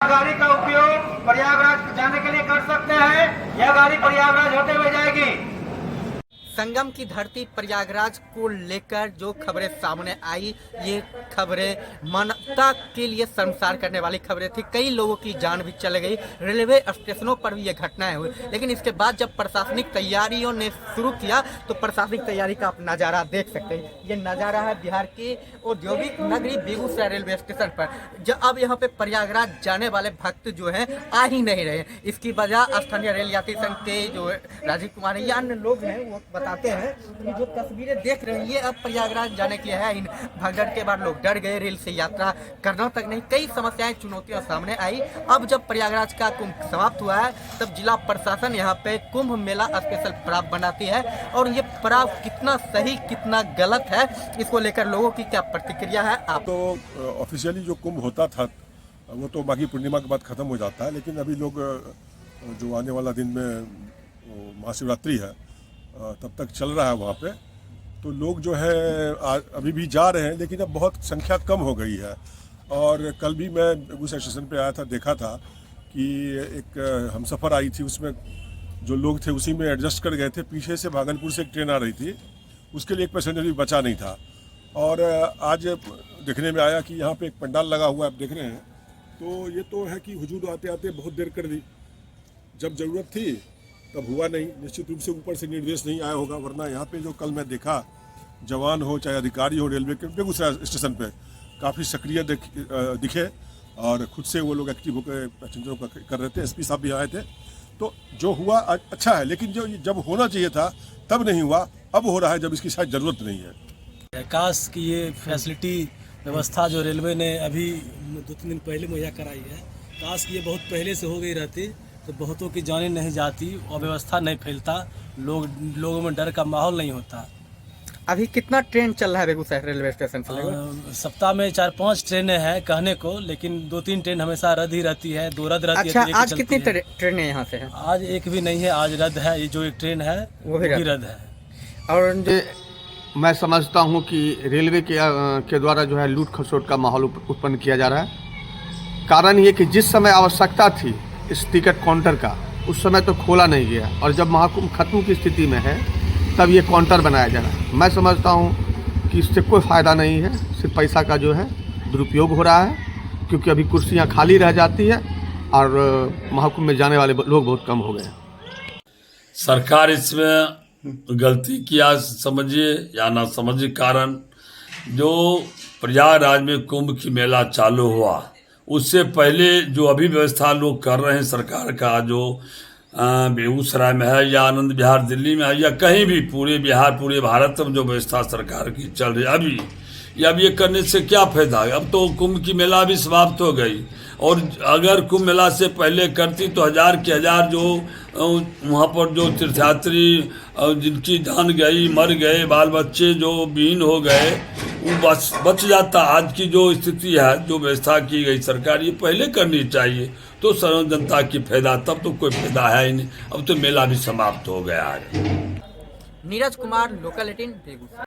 गाड़ी का उपयोग प्रयागराज जाने के लिए कर सकते हैं। यह गाड़ी प्रयागराज होते हुए जाएगी। संगम की धरती प्रयागराज को लेकर जो खबरें सामने आई, ये खबरें मानवता के लिए शर्मसार करने वाली खबरें थी। कई लोगों की जान भी चली गई, रेलवे स्टेशनों पर भी ये घटनाएं हुई। लेकिन इसके बाद जब प्रशासनिक तैयारियों ने शुरू किया तो प्रशासनिक तैयारी का आप नज़ारा देख सकते हैं। ये नज़ारा है बिहार की औद्योगिक नगरी बेगूसराय रेलवे स्टेशन पर। जब अब यहाँ पे प्रयागराज जाने वाले भक्त जो हैं आ ही नहीं रहे। इसकी वजह स्थानीय रेल यात्री संघ के जो राजीव कुमार या अन्य लोग हैं वो बताते हैं कि जो तस्वीरें देख रहे हैं ये अब प्रयागराज जाने के लिए है। इन भगदड़ के बाद लोग डर गए, रेल से यात्रा करना तक नहीं। कई समस्याएं, चुनौतियां सामने आई। अब जब प्रयागराज का कुंभ समाप्त हुआ है तब जिला प्रशासन यहाँ पे कुंभ मेला स्पेशल पड़ाव बनाती है और ये पड़ाव कितना सही कितना गलत है, इसको लेकर लोगों की क्या प्रतिक्रिया है। आप तो ऑफिशियली जो कुंभ होता था वो तो माघी पूर्णिमा के बाद खत्म हो जाता है, लेकिन अभी लोग जो आने वाला दिन में महाशिवरात्रि है तब तक चल रहा है वहाँ पे, तो लोग जो है अभी भी जा रहे हैं, लेकिन अब बहुत संख्या कम हो गई है। और कल भी मैं बेगूसराय स्टेशन पे आया था, देखा था कि एक हमसफ़र आई थी, उसमें जो लोग थे उसी में एडजस्ट कर गए थे। पीछे से भागलपुर से एक ट्रेन आ रही थी, उसके लिए एक पैसेंजर भी बचा नहीं था। और आज देखने में आया कि यहाँ पे एक पंडाल लगा हुआ है, आप देख रहे हैं। तो ये तो है कि हुजूर आते आते बहुत देर कर दी, जब ज़रूरत थी तब हुआ नहीं। निश्चित रूप से ऊपर से निर्देश नहीं आया होगा, वरना यहाँ पे जो कल मैं देखा, जवान हो चाहे अधिकारी हो रेलवे के बेगूसराय स्टेशन पे काफ़ी सक्रिय दिखे और खुद से वो लोग एक्टिव होकर पैसेंजरों का कर रहे थे। एसपी साहब भी आए थे। तो जो हुआ अच्छा है, लेकिन जो जब होना चाहिए था तब नहीं हुआ, अब हो रहा है जब इसकी शायद ज़रूरत नहीं है। काश की ये फैसिलिटी व्यवस्था जो रेलवे ने अभी 2-3 दिन पहले मुहैया कराई है, काश की ये बहुत पहले से हो गई रहती तो बहुतों की जानें नहीं जाती, अव्यवस्था नहीं फैलता, लोगों में डर का माहौल नहीं होता। अभी कितना ट्रेन चल रहा है बेगूसराय रेलवे स्टेशन से लेकर? सप्ताह में 4-5 ट्रेनें हैं कहने को, लेकिन 2-3 ट्रेन हमेशा रद्द ही रहती है, 2 रद्द रहती है। अच्छा, आज कितनी ट्रेनें यहाँ से हैं? आज एक भी नहीं है, आज रद्द है। ये जो एक ट्रेन है वो भी रद्द है। और मैं समझता हूं कि रेलवे के द्वारा जो है लूट खसोट का माहौल उत्पन्न किया जा रहा है। कारण ये कि जिस समय आवश्यकता थी इस टिकट काउंटर का, उस समय तो खोला नहीं गया, और जब महाकुंभ खत्म की स्थिति में है तब ये काउंटर बनाया जा रहा है। मैं समझता हूं कि इससे कोई फ़ायदा नहीं है, सिर्फ पैसा का जो है दुरुपयोग हो रहा है, क्योंकि अभी कुर्सियां खाली रह जाती है और महाकुंभ में जाने वाले लोग बहुत कम हो गए। सरकार इसमें गलती किया समझिए या ना समझिए। कारण जो प्रयागराज में कुंभ की मेला चालू हुआ उससे पहले जो अभी व्यवस्था लोग कर रहे हैं सरकार का, जो बेगूसराय में है या आनंद विहार दिल्ली में है या कहीं भी पूरे बिहार पूरे भारत में जो व्यवस्था सरकार की चल रही है अभी, अब ये करने से क्या फायदा है? अब तो कुंभ की मेला भी समाप्त हो गई, और अगर कुंभ मेला से पहले करती तो हजार के हजार जो वहाँ पर जो तीर्थयात्री जिनकी जान गई, मर गए, बाल बच्चे जो विहीन हो गए, वो बच जाता। आज की जो स्थिति है, जो व्यवस्था की गई सरकार, ये पहले करनी चाहिए तो सर्व जनता की फायदा, तब तो कोई फायदा है ही नहीं। अब तो मेला भी समाप्त हो गया है। नीरज कुमार, लोकल 18 बेगूसराय।